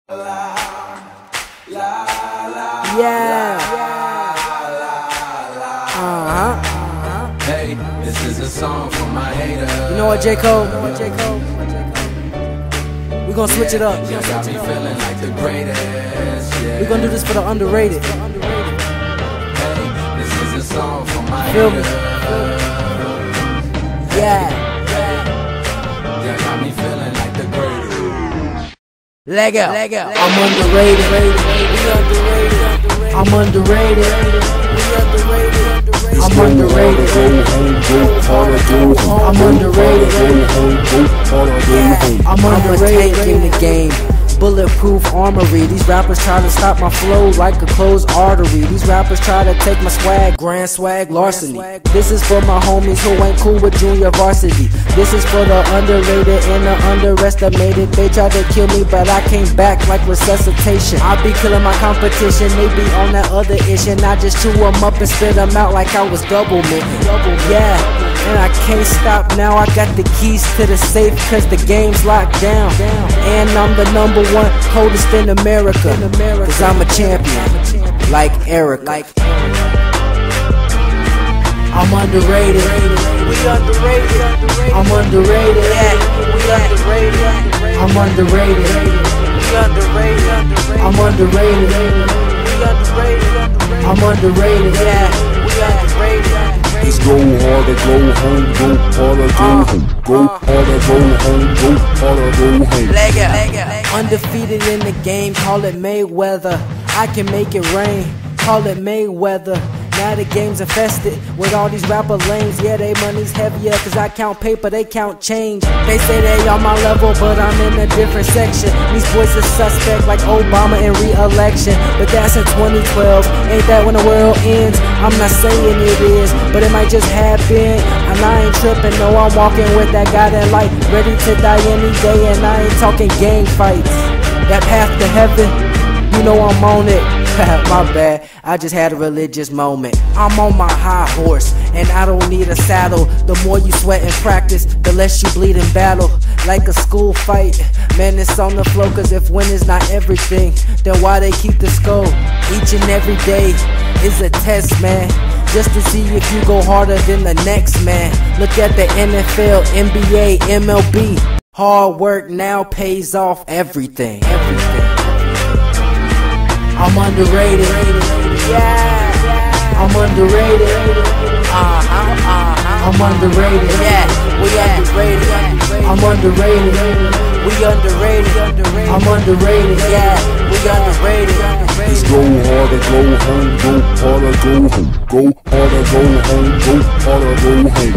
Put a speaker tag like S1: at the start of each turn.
S1: Yeah.
S2: Hey, this is a song for my haters.
S1: You know what, J. Cole? We gonna switch it up.
S2: You got me feeling like the greatest. Yeah.
S1: We gonna do this for the underrated.
S2: Hey, this is a song for my
S1: Feel me?
S2: haters.
S1: Yeah.
S2: You got me feeling like the greatest.
S1: Leg out. I'm underrated. I'm underrated. I'm underrated. I'm underrated. Yeah, I'm underrated in the game. Bulletproof armory. These rappers try to stop my flow like a closed artery. These rappers try to take my swag, grand swag, larceny. This is for my homies who ain't cool with junior varsity. This is for the underrated and the underestimated. They tried to kill me, but I came back like resuscitation. I be killing my competition, they be on that other ish, and I just chew them up and spit them out like I was double minting. Yeah, and I can't stop now. I got the keys to the safe cause the game's locked down. And I'm the #1 coldest in America, cause I'm a champion, like Eric. I'm underrated. We underrated. I'm underrated. We underrated. I'm underrated. We underrated. I'm underrated. We underrated. I'm underrated. Yeah, we underrated.
S3: Let's go harder, go home, go harder, go home. Go harder, go home, go harder, go home.
S1: Leg out. Undefeated in the game, call it Mayweather. I can make it rain, call it Mayweather. Now the game's infested with all these rapper lanes. Yeah, they money's heavier cause I count paper, they count change. They say they on my level, but I'm in a different section. These boys are suspect like Obama in re-election. But that's in 2012, ain't that when the world ends? I'm not saying it is, but it might just happen. And I ain't tripping, no, I'm walking with that guy that light, ready to die any day. And I ain't talking gang fights. That path to heaven, you know I'm on it. My bad, I just had a religious moment. I'm on my high horse, and I don't need a saddle. The more you sweat in practice, the less you bleed in battle. Like a school fight, man, it's on the flow. Cause if winning's not everything, then why they keep the score? Each and every day is a test, man, just to see if you go harder than the next man. Look at the NFL, NBA, MLB. Hard work now pays off everything. I'm underrated. Yeah, I'm underrated. I'm underrated. Yeah, we underrated. I'm underrated. We underrated. I'm underrated. Yeah, we underrated.
S3: Let's go harder, go home, go harder, go home. Go harder, go home, go harder, go home.